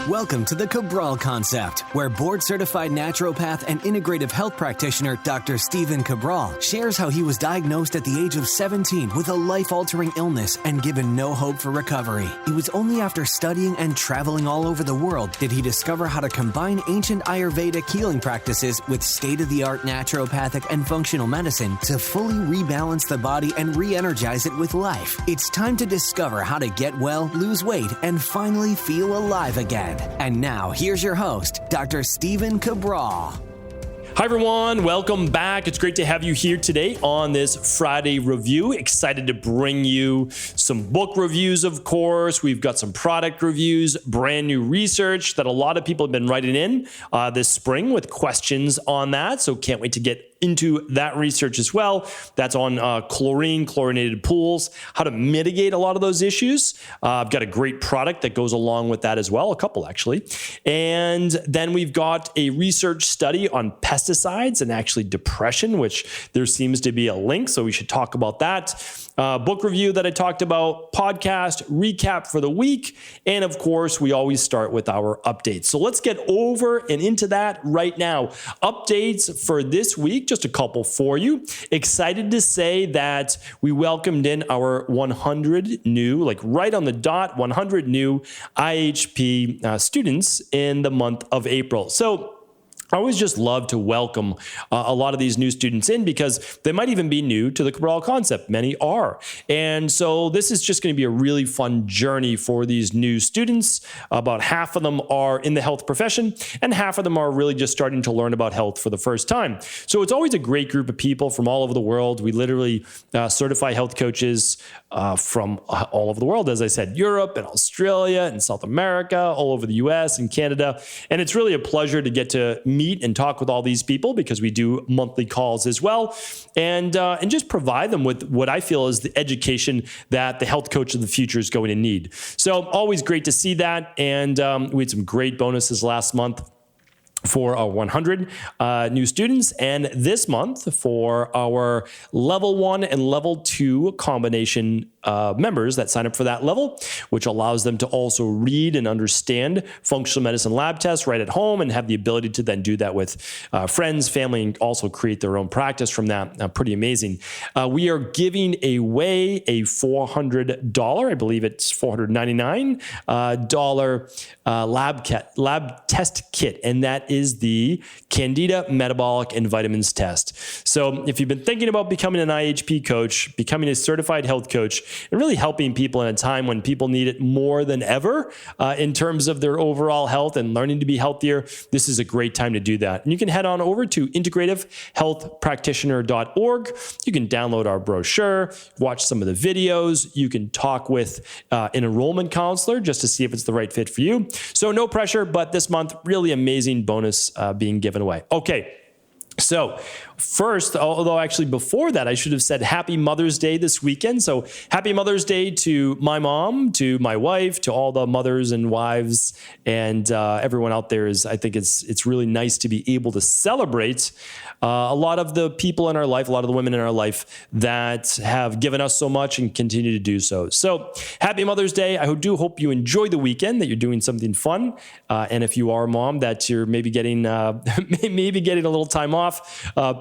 Welcome to the Cabral Concept, where board-certified naturopath and integrative health practitioner Dr. Stephen Cabral shares how he was diagnosed at the age of 17 with a life-altering illness and given no hope for recovery. It was only after studying and traveling all over the world did he discover how to combine ancient Ayurvedic healing practices with state-of-the-art naturopathic and functional medicine to fully rebalance the body and re-energize it with life. It's time to discover how to get well, lose weight, and finally feel alive again. And now, here's your host, Dr. Stephen Cabral. Hi, everyone. Welcome back. It's great to have you here today on this Friday review. Excited to bring you some book reviews, of course. We've got some product reviews, brand new research that a lot of people have been writing in this spring with questions on that. So can't wait to get into that research as well. That's on chlorinated pools, how to mitigate a lot of those issues. I've got a great product that goes along with that as well, a couple actually. And then we've got a research study on pesticides and actually depression, which there seems to be a link, so we should talk about that. Book review that I talked about, podcast recap for the week, and of course, we always start with our updates. So let's get over and into that right now. Updates for this week. Just a couple for you. Excited to say that we welcomed in our 100 new, like right on the dot, 100 new IHP students in the month of April. So I always just love to welcome a lot of these new students in because they might even be new to the Cabral concept. Many are. And so this is just going to be a really fun journey for these new students. About half of them are in the health profession and half of them are really just starting to learn about health for the first time. So it's always a great group of people from all over the world. We literally certify health coaches from all over the world, as I said, Europe and Australia and South America, all over the US and Canada. And it's really a pleasure to get to meet and talk with all these people because we do monthly calls as well, and just provide them with what I feel is the education that the health coach of the future is going to need. So always great to see that, and we had some great bonuses last month for our 100 new students, and this month for our level 1 and level 2 combination members that sign up for that level, which allows them to also read and understand functional medicine lab tests right at home and have the ability to then do that with friends, family, and also create their own practice from that. Pretty amazing. We are giving away a $400, I believe it's $499 lab test kit, and that is the Candida Metabolic and Vitamins Test. So if you've been thinking about becoming an IHP coach, becoming a certified health coach, and really helping people in a time when people need it more than ever in terms of their overall health and learning to be healthier, this is a great time to do that. And you can head on over to integrativehealthpractitioner.org. You can download our brochure, watch some of the videos. You can talk with an enrollment counselor just to see if it's the right fit for you. So no pressure, but this month, really amazing bonus being given away. Okay. So first, although actually before that, I should have said Happy Mother's Day this weekend. So Happy Mother's Day to my mom, to my wife, to all the mothers and wives, and everyone out there. I think it's really nice to be able to celebrate a lot of the people in our life, a lot of the women in our life that have given us so much and continue to do so. So Happy Mother's Day. I do hope you enjoy the weekend, that you're doing something fun. And if you are a mom, that you're maybe getting a little time off.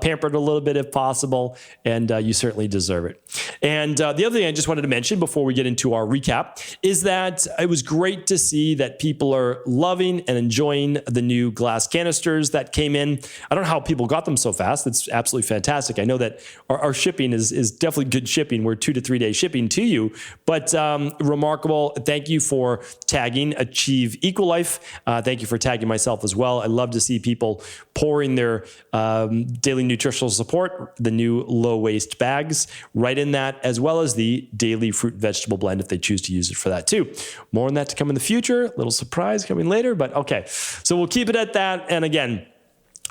Pampered a little bit if possible, and you certainly deserve it. And the other thing I just wanted to mention before we get into our recap is that it was great to see that people are loving and enjoying the new glass canisters that came in. I don't know how people got them so fast. It's absolutely fantastic. I know that our shipping is definitely good shipping. We're 2 to 3 day shipping to you, but remarkable. Thank you for tagging Achieve Equal Life. Thank you for tagging myself as well. I love to see people pouring their daily nutritional support, the new low waste bags right in that, as well as the daily fruit and vegetable blend if they choose to use it for that too. More on that to come in the future. Little surprise coming later, but okay. So we'll keep it at that. And again,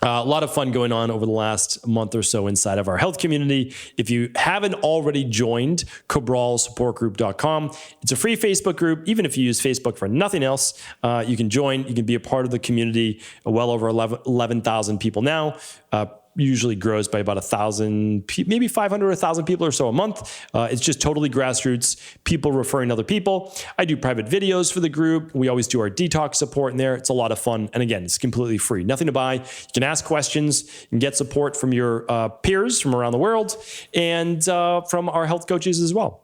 a lot of fun going on over the last month or so inside of our health community. If you haven't already joined cabralsupportgroup.com, it's a free Facebook group. Even if you use Facebook for nothing else, you can join. You can be a part of the community. Well over 11,000 people now. usually grows by about 1,000, maybe 500 or 1,000 people or so a month. It's just totally grassroots, people referring other people. I do private videos for the group. We always do our detox support in there. It's a lot of fun. And again, it's completely free, nothing to buy. You can ask questions and get support from your peers from around the world and from our health coaches as well.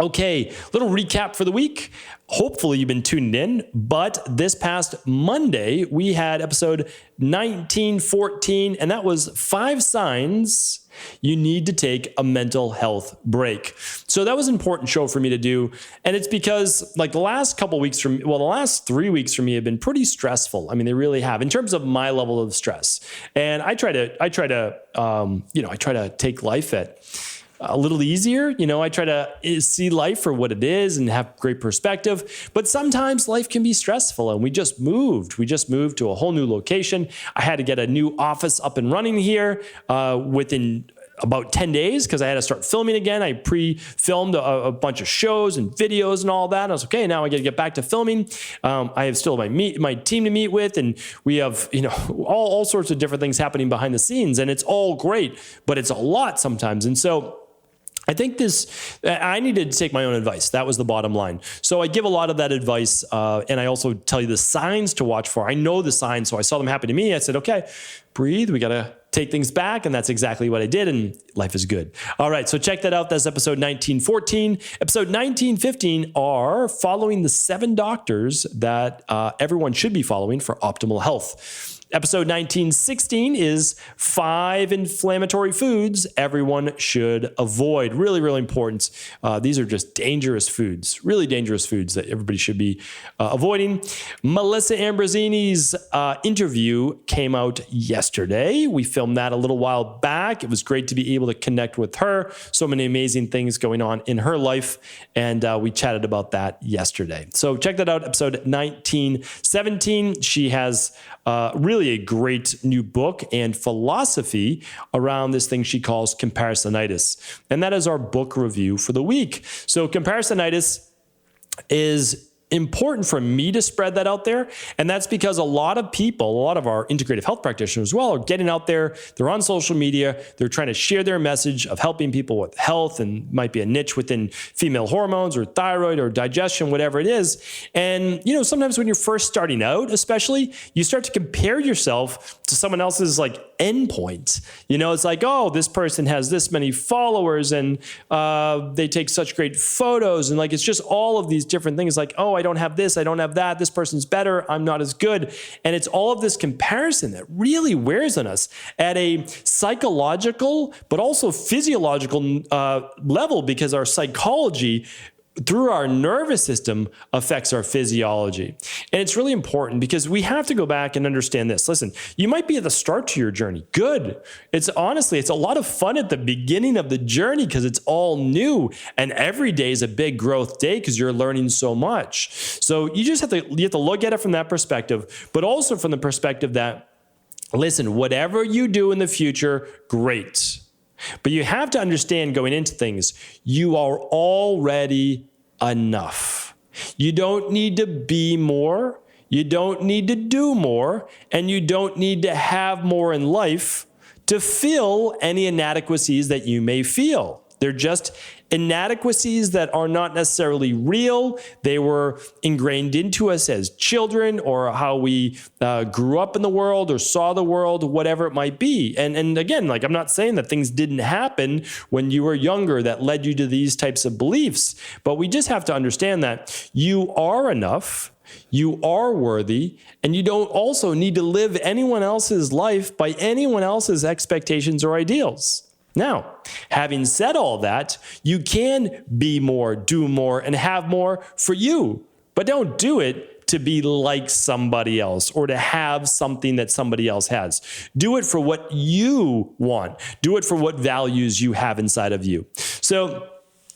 Okay, little recap for the week. Hopefully you've been tuned in, but this past Monday, we had episode 1914, and that was 5 signs you need to take a mental health break. So that was an important show for me to do. And it's because like the last 3 weeks for me have been pretty stressful. I mean, they really have in terms of my level of stress. And I try to take life at a little easier. I try to see life for what it is and have great perspective. But sometimes life can be stressful. And we just moved to a whole new location. I had to get a new office up and running here within about 10 days because I had to start filming again. I pre-filmed a bunch of shows and videos and all that. And I was okay, now I got to get back to filming. I have still my team to meet with, and we have all sorts of different things happening behind the scenes, and it's all great, but it's a lot sometimes. And so I think I needed to take my own advice. That was the bottom line. So I give a lot of that advice, and I also tell you the signs to watch for. I know the signs, so I saw them happen to me. I said, okay, breathe. We got to take things back, and that's exactly what I did, and life is good. All right, so check that out. That's episode 1914. Episode 1915 are following the 7 doctors that everyone should be following for optimal health. Episode 1916 is 5 inflammatory foods everyone should avoid. Really, really important. These are just dangerous foods, really dangerous foods that everybody should be avoiding. Melissa Ambrosini's interview came out yesterday. We filmed that a little while back. It was great to be able to connect with her. So many amazing things going on in her life. And we chatted about that yesterday. So check that out, episode 1917. She has really a great new book and philosophy around this thing she calls comparisonitis. And that is our book review for the week. So comparisonitis is important for me to spread that out there. And that's because a lot of our integrative health practitioners as well are getting out there. They're on social media. They're trying to share their message of helping people with health, and might be a niche within female hormones or thyroid or digestion, whatever it is. And, sometimes when you're first starting out, especially, you start to compare yourself to someone else's endpoint. It's like, oh, this person has this many followers and they take such great photos. And it's just all of these different things like, oh, I don't have this, I don't have that, this person's better, I'm not as good. And it's all of this comparison that really wears on us at a psychological, but also physiological level, because our psychology through our nervous system affects our physiology. And it's really important because we have to go back and understand this. Listen, you might be at the start to your journey. Good. It's a lot of fun at the beginning of the journey because it's all new. And every day is a big growth day because you're learning so much. So you have to look at it from that perspective, but also from the perspective that, listen, whatever you do in the future, great. But you have to understand going into things, you are already enough. You don't need to be more. You don't need to do more. And you don't need to have more in life to fill any inadequacies that you may feel. They're just inadequacies that are not necessarily real. They were ingrained into us as children, or how we grew up in the world or saw the world, whatever it might be. And again, I'm not saying that things didn't happen when you were younger that led you to these types of beliefs, but we just have to understand that you are enough. You are worthy, and you don't also need to live anyone else's life by anyone else's expectations or ideals. Now, having said all that, you can be more, do more, and have more for you, but don't do it to be like somebody else or to have something that somebody else has. Do it for what you want. Do it for what values you have inside of you. So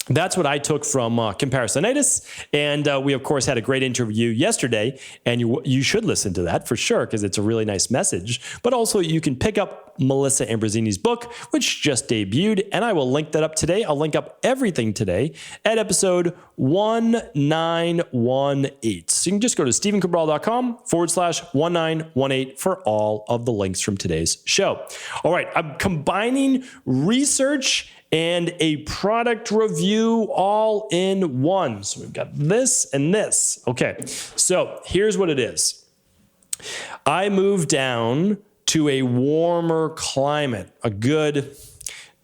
that's what I took from comparisonitis. And we, of course, had a great interview yesterday. And you should listen to that for sure, because it's a really nice message. But also, you can pick up up Melissa Ambrosini's book, which just debuted, and I will link that up today. I'll link up everything today at episode 1918. So you can just go to stephencabral.com/1918 for all of the links from today's show. All right, I'm combining research and a product review all in one. So we've got this and this. Okay, so here's what it is. I moved down to a warmer climate, a good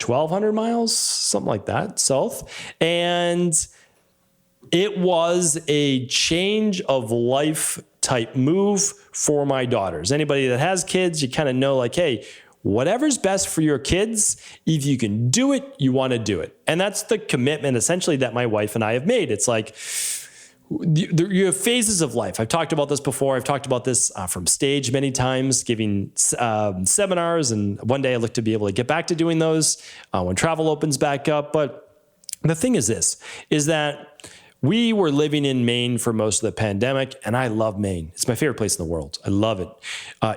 1,200 miles, something like that, south. And it was a change of life type move for my daughters. Anybody that has kids, you kind of know like, hey, whatever's best for your kids, if you can do it, you want to do it. And that's the commitment essentially that my wife and I have made. It's like, you have phases of life. I've talked about this before. I've talked about this from stage many times, giving seminars. And one day I look to be able to get back to doing those when travel opens back up. But the thing is this, is that we were living in Maine for most of the pandemic, and I love Maine. It's my favorite place in the world. I love it.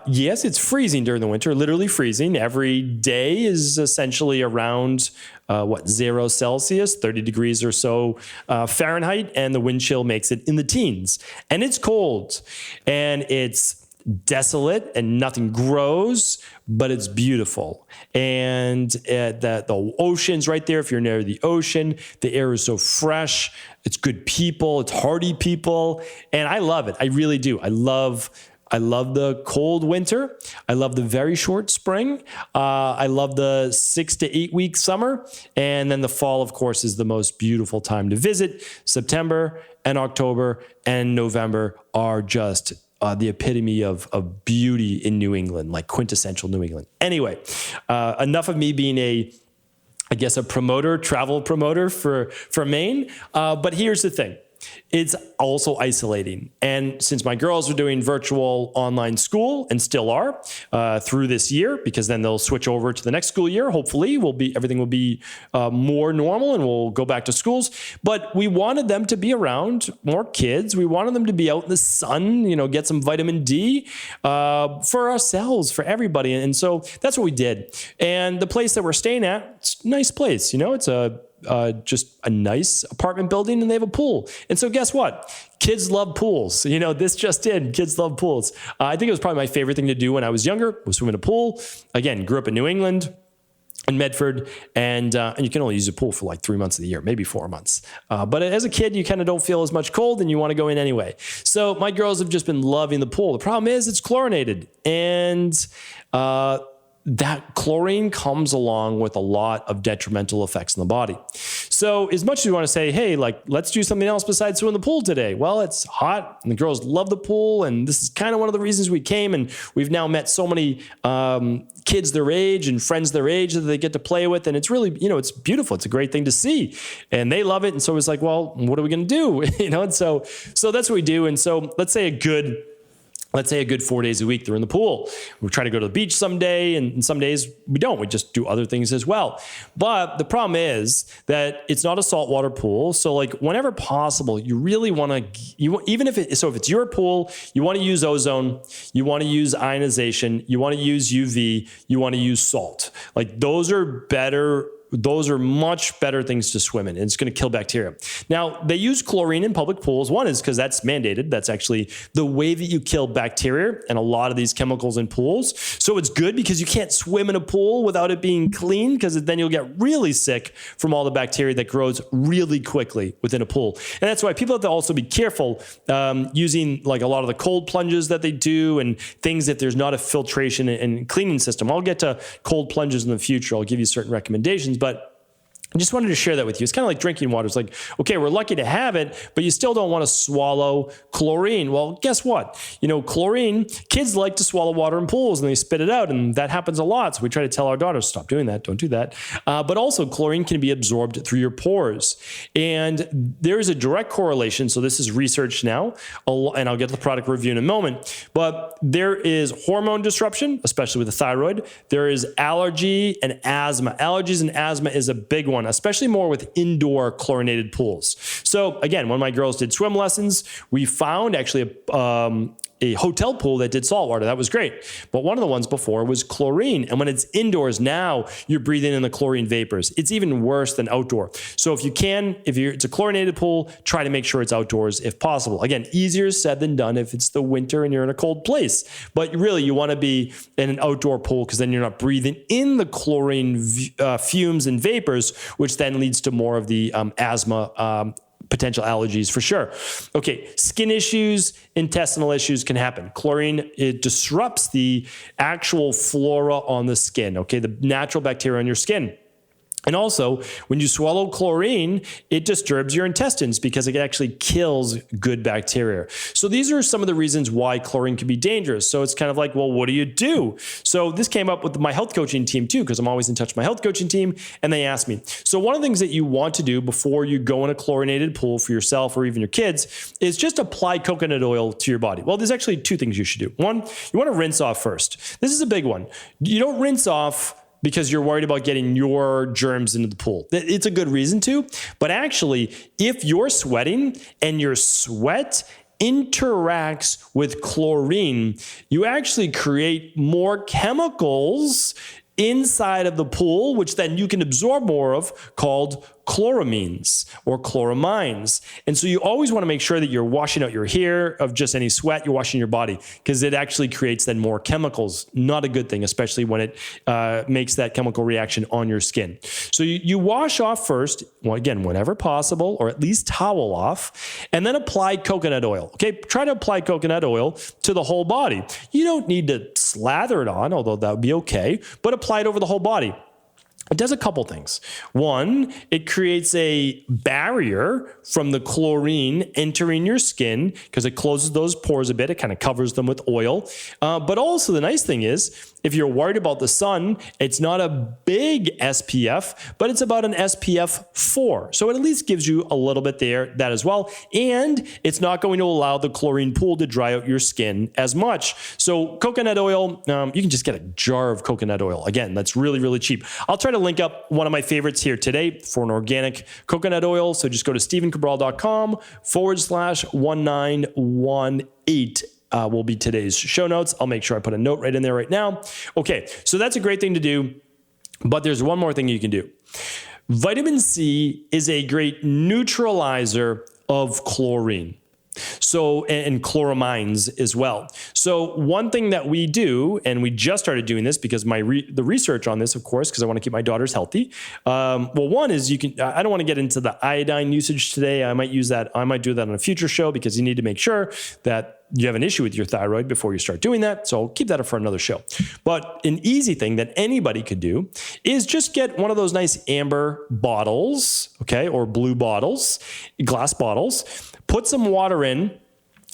Yes, it's freezing during the winter, literally freezing. Every day is essentially around 0 Celsius, 30 degrees or so Fahrenheit, and the wind chill makes it in the teens. And it's cold, and it's desolate, and nothing grows, but it's beautiful. And the ocean's right there. If you're near the ocean, the air is so fresh. It's good people. It's hearty people. And I love it. I really do. I love the cold winter. I love the very short spring. I love the 6 to 8 week summer. And then the fall, of course, is the most beautiful time to visit. September and October and November are just the epitome of beauty in New England, like quintessential New England. Anyway, enough of me being a promoter, travel promoter for Maine. But here's the thing. It's also isolating. And since my girls are doing virtual online school and still are through this year, because then they'll switch over to the next school year, hopefully everything will be more normal and we'll go back to schools. But we wanted them to be around more kids. We wanted them to be out in the sun, get some vitamin D for ourselves, for everybody. And so that's what we did. And the place that we're staying at, it's a nice place. It's just a nice apartment building, and they have a pool. And so guess what? Kids love pools. This just in, kids love pools. I think it was probably my favorite thing to do when I was younger, was swim in a pool. Again, grew up in New England, in Medford, and you can only use a pool for like 3 months of the year, maybe 4 months. But as a kid, you kind of don't feel as much cold and you want to go in anyway. So my girls have just been loving the pool. The problem is it's chlorinated, and that chlorine comes along with a lot of detrimental effects in the body. So as much as you want to say, hey, let's do something else besides swim in the pool today. Well, it's hot and the girls love the pool. And this is kind of one of the reasons we came. And we've now met so many kids their age and friends their age that they get to play with. And it's really, it's beautiful. It's a great thing to see. And they love it. And so it's like, well, what are we going to do? And so that's what we do. And so let's say a good 4 days a week, they're in the pool. We try to go to the beach someday, and some days we don't. We just do other things as well. But the problem is that it's not a saltwater pool. So whenever possible, you really want to, if it's your pool, you want to use ozone, you want to use ionization, you want to use UV, you want to use salt. Those are better. Those are much better things to swim in, and it's going to kill bacteria. Now, they use chlorine in public pools. One is because that's mandated. That's actually the way that you kill bacteria and a lot of these chemicals in pools. So it's good because you can't swim in a pool without it being clean, because then you'll get really sick from all the bacteria that grows really quickly within a pool. And that's why people have to also be careful using a lot of the cold plunges that they do and things that there's not a filtration and cleaning system. I'll get to cold plunges in the future. I'll give you certain recommendations. But I just wanted to share that with you. It's kind of like drinking water. It's like, okay, we're lucky to have it, but you still don't want to swallow chlorine. Well, guess what? Chlorine, kids like to swallow water in pools and they spit it out, and that happens a lot. So we try to tell our daughters, stop doing that, don't do that. But also chlorine can be absorbed through your pores. And there is a direct correlation. So this is research now, and I'll get to the product review in a moment. But there is hormone disruption, especially with the thyroid. There is allergy and asthma. Allergies and asthma is a big one, especially more with indoor chlorinated pools. So again, when my girls did swim lessons, we found actually a hotel pool that did saltwater. That was great. But one of the ones before was chlorine. And when it's indoors now, you're breathing in the chlorine vapors. It's even worse than outdoor. So if it's a chlorinated pool, try to make sure it's outdoors if possible. Again, easier said than done if it's the winter and you're in a cold place. But really, you want to be in an outdoor pool because then you're not breathing in the chlorine fumes and vapors, which then leads to more of the asthma, potential allergies for sure. Okay, skin issues, intestinal issues can happen. Chlorine, it disrupts the actual flora on the skin, okay, the natural bacteria on your skin. And also, when you swallow chlorine, it disturbs your intestines because it actually kills good bacteria. So these are some of the reasons why chlorine can be dangerous. So it's kind of like, well, what do you do? So this came up with my health coaching team too, because I'm always in touch with my health coaching team, and they asked me. So one of the things that you want to do before you go in a chlorinated pool for yourself or even your kids is just apply coconut oil to your body. Well, there's actually two things you should do. One, you want to rinse off first. This is a big one. You don't rinse off because you're worried about getting your germs into the pool. It's a good reason to, but actually, if you're sweating and your sweat interacts with chlorine, you actually create more chemicals inside of the pool, which then you can absorb more of, called chloramines or chloramines. And so you always want to make sure that you're washing out your hair of just any sweat, you're washing your body, because it actually creates then more chemicals. Not a good thing, especially when it makes that chemical reaction on your skin. So you wash off first, well, again, whenever possible, or at least towel off, and then apply coconut oil. Okay, try to apply coconut oil to the whole body. You don't need to slather it on, although that would be okay, but apply it over the whole body. It does a couple things. One, it creates a barrier from the chlorine entering your skin because it closes those pores a bit. It kind of covers them with oil. But also the nice thing is, if you're worried about the sun, it's not a big SPF, but it's about an SPF 4. So it at least gives you a little bit that as well. And it's not going to allow the chlorine pool to dry out your skin as much. So coconut oil, you can just get a jar of coconut oil. Again, that's really, really cheap. I'll try to link up one of my favorites here today for an organic coconut oil. So just go to StephenCabral.com/1918. Will be today's show notes. I'll make sure I put a note right in there right now. Okay, so that's a great thing to do, but there's one more thing you can do. Vitamin C is a great neutralizer of chlorine. So, and chloramines as well. So one thing that we do, and we just started doing this because the research on this, of course, because I want to keep my daughters healthy. Well, one is I don't want to get into the iodine usage today. I might do that on a future show because you need to make sure that you have an issue with your thyroid before you start doing that. So I'll keep that up for another show. But an easy thing that anybody could do is just get one of those nice amber bottles, okay, or blue bottles, glass bottles, put some water in,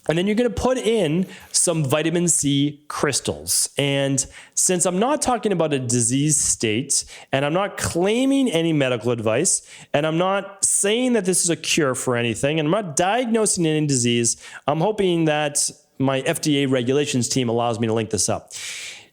and then you're going to put in some vitamin C crystals. And since I'm not talking about a disease state, and I'm not claiming any medical advice, and I'm not saying that this is a cure for anything, and I'm not diagnosing any disease, I'm hoping that my FDA regulations team allows me to link this up.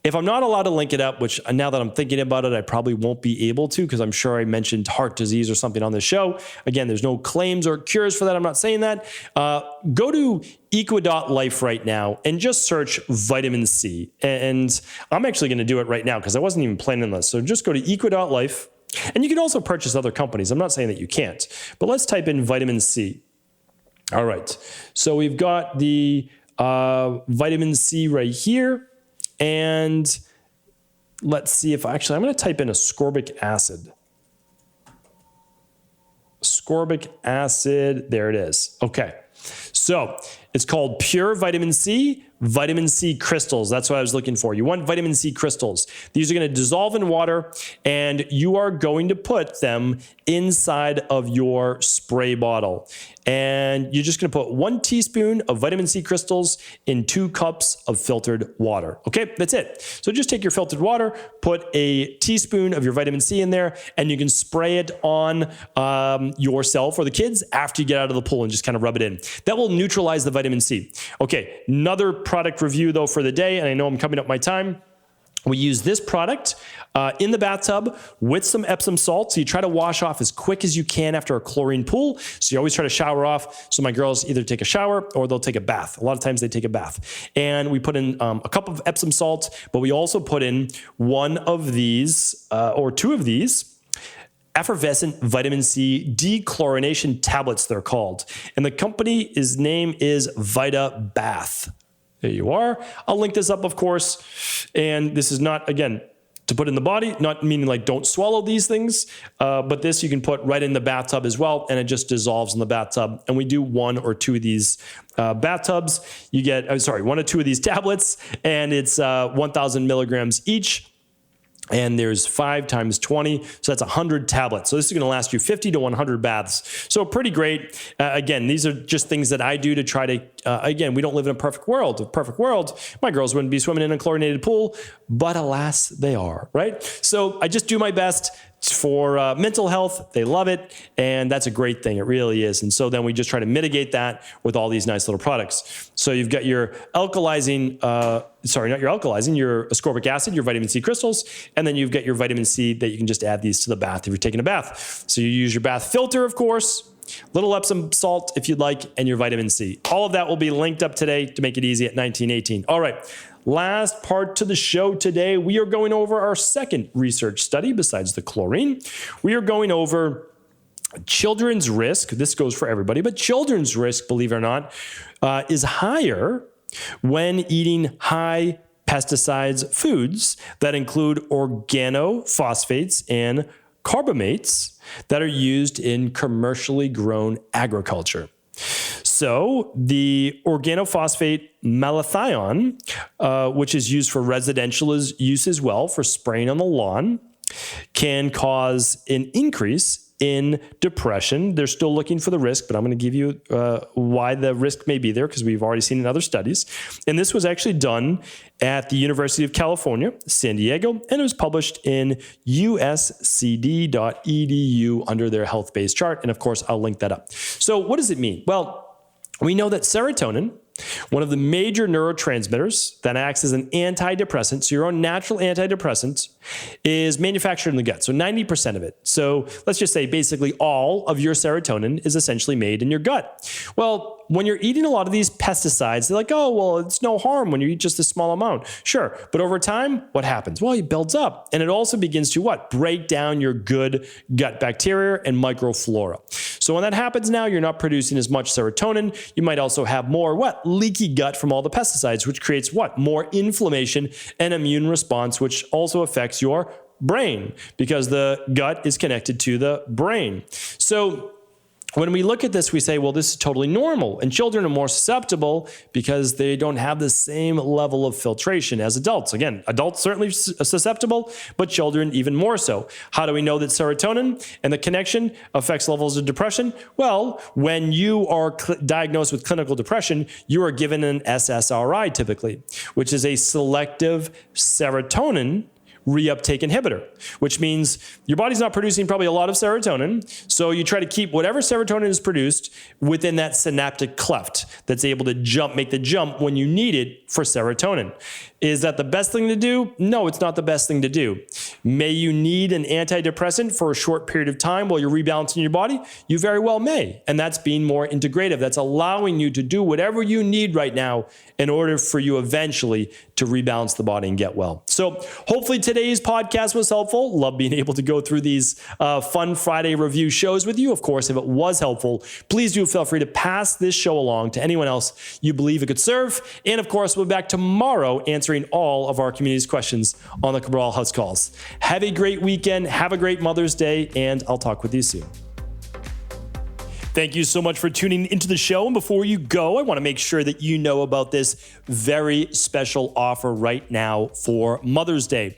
If I'm not allowed to link it up, which now that I'm thinking about it, I probably won't be able to because I'm sure I mentioned heart disease or something on this show. Again, there's no claims or cures for that. I'm not saying that. Go to equa.life right now and just search vitamin C. And I'm actually going to do it right now because I wasn't even planning this. So just go to equa.life. And you can also purchase other companies. I'm not saying that you can't. But let's type in vitamin C. All right. So we've got the vitamin C right here. And let's see if I'm going to type in ascorbic acid. Ascorbic acid, there it is. Okay. So it's called pure vitamin C crystals. That's what I was looking for. You want vitamin C crystals. These are going to dissolve in water, and you are going to put them inside of your spray bottle. And you're just going to put 1 teaspoon of vitamin C crystals in 2 cups of filtered water. Okay, that's it. So just take your filtered water, put a teaspoon of your vitamin C in there, and you can spray it on yourself or the kids after you get out of the pool and just kind of rub it in. That will neutralize the vitamin C. Okay, another product review though for the day, and I know I'm coming up my time. We use this product in the bathtub with some Epsom salt. So you try to wash off as quick as you can after a chlorine pool. So you always try to shower off. So my girls either take a shower or they'll take a bath. A lot of times they take a bath. And we put in a cup of Epsom salt, but we also put in one of these or two of these effervescent vitamin C dechlorination tablets, they're called. And the company's name is Vita Bath. There you are. I'll link this up, of course. And this is not, again, to put in the body, not meaning like don't swallow these things, but this you can put right in the bathtub as well, and it just dissolves in the bathtub. And we do one or two of these bathtubs. You get, one or two of these tablets, and it's 1,000 milligrams each. And there's 5 times 20, so that's 100 tablets. So this is going to last you 50 to 100 baths. So pretty great. Again, these are just things that I do to try to, again, we don't live in a perfect world. A perfect world, my girls wouldn't be swimming in a chlorinated pool, but alas, they are, right? So I just do my best for mental health. They love it, and that's a great thing. It really is. And so then we just try to mitigate that with all these nice little products. So you've got your alkalizing, your ascorbic acid, your vitamin C crystals, and then you've got your vitamin C that you can just add these to the bath if you're taking a bath. So you use your bath filter, of course, little Epsom salt if you'd like, and your vitamin C. All of that will be linked up today to make it easy at 1918. All right. Last part to the show today, we are going over our second research study besides the chlorine. We are going over children's risk. This goes for everybody, but children's risk, believe it or not, is higher when eating high pesticides foods that include organophosphates and carbamates that are used in commercially grown agriculture. So the organophosphate malathion, which is used for residential use as well for spraying on the lawn, can cause an increase in depression. They're still looking for the risk, but I'm going to give you why the risk may be there because we've already seen in other studies. And this was actually done at the University of California, San Diego, and it was published in uscd.edu under their health-based chart. And of course, I'll link that up. So what does it mean? Well, we know that serotonin, one of the major neurotransmitters that acts as an antidepressant, so your own natural antidepressant, is manufactured in the gut. So 90% of it. So let's just say basically all of your serotonin is essentially made in your gut. Well, when you're eating a lot of these pesticides, they're like, oh, well, it's no harm when you eat just a small amount. Sure. But over time, what happens? Well, it builds up. And it also begins to what? Break down your good gut bacteria and microflora. So when that happens now, you're not producing as much serotonin. You might also have more what? Leaky gut from all the pesticides, which creates what? More inflammation and immune response, which also affects your brain because the gut is connected to the brain. So when we look at this, we say, well, this is totally normal. And children are more susceptible because they don't have the same level of filtration as adults. Again, adults certainly susceptible, but children even more so. How do we know that serotonin and the connection affects levels of depression? Well, when you are diagnosed with clinical depression, you are given an SSRI typically, which is a selective serotonin reuptake inhibitor, which means your body's not producing probably a lot of serotonin. So you try to keep whatever serotonin is produced within that synaptic cleft that's able to make the jump when you need it for serotonin. Is that the best thing to do? No, it's not the best thing to do. May you need an antidepressant for a short period of time while you're rebalancing your body? You very well may. And that's being more integrative. That's allowing you to do whatever you need right now in order for you eventually to rebalance the body and get well. So hopefully today's podcast was helpful. Love being able to go through these fun Friday review shows with you. Of course, if it was helpful, please do feel free to pass this show along to anyone else you believe it could serve. And of course, we'll be back tomorrow answering all of our community's questions on the Cabral House Calls. Have a great weekend. Have a great Mother's Day, and I'll talk with you soon. Thank you so much for tuning into the show. And before you go, I want to make sure that you know about this very special offer right now for Mother's Day.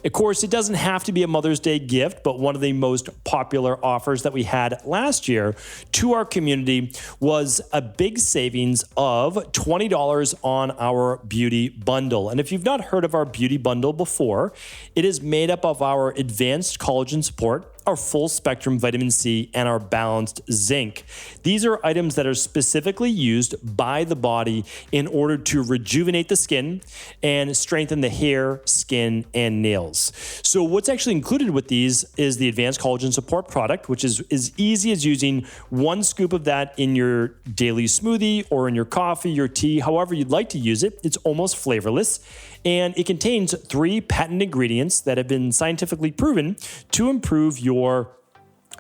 Of course, it doesn't have to be a Mother's Day gift, but one of the most popular offers that we had last year to our community was a big savings of $20 on our beauty bundle. And if you've not heard of our beauty bundle before, it is made up of our advanced collagen support, our full spectrum vitamin C, and our balanced zinc. These are items that are specifically used by the body in order to rejuvenate the skin and strengthen the hair, skin, and nails. So what's actually included with these is the Advanced Collagen Support product, which is as easy as using 1 scoop of that in your daily smoothie or in your coffee, your tea, however you'd like to use it. It's almost flavorless. And it contains 3 patent ingredients that have been scientifically proven to improve your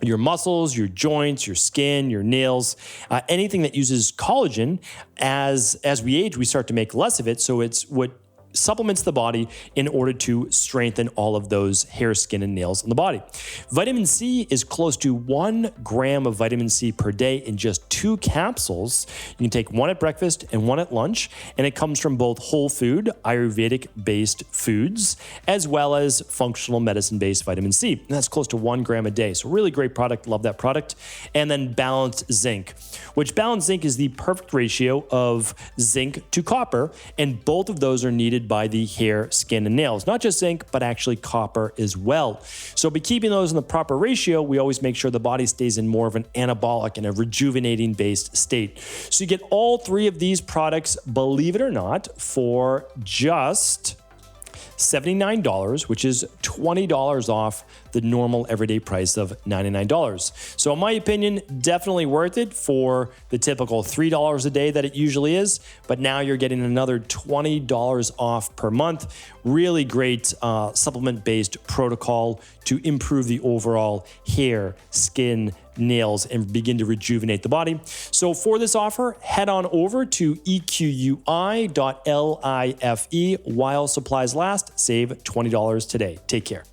muscles, your joints, your skin, your nails, anything that uses collagen. As we age, we start to make less of it. So it's what supplements the body in order to strengthen all of those hair, skin, and nails in the body. Vitamin C is close to 1 gram of vitamin C per day in just 2 capsules. You can take 1 at breakfast and 1 at lunch, and it comes from both whole food, Ayurvedic-based foods, as well as functional medicine-based vitamin C. And that's close to 1 gram a day. So really great product. Love that product. And then balanced zinc, which balanced zinc is the perfect ratio of zinc to copper, and both of those are needed by the hair, skin, and nails. Not just zinc, but actually copper as well. So by keeping those in the proper ratio, we always make sure the body stays in more of an anabolic and a rejuvenating based state. So you get all 3 of these products, believe it or not, for just $79, which is $20 off the normal everyday price of $99. So in my opinion, definitely worth it for the typical $3 a day that it usually is, but now you're getting another $20 off per month. Really great supplement-based protocol to improve the overall hair, skin, nails, and begin to rejuvenate the body. So for this offer, head on over to equi.life while supplies last. Save $20 today. Take care.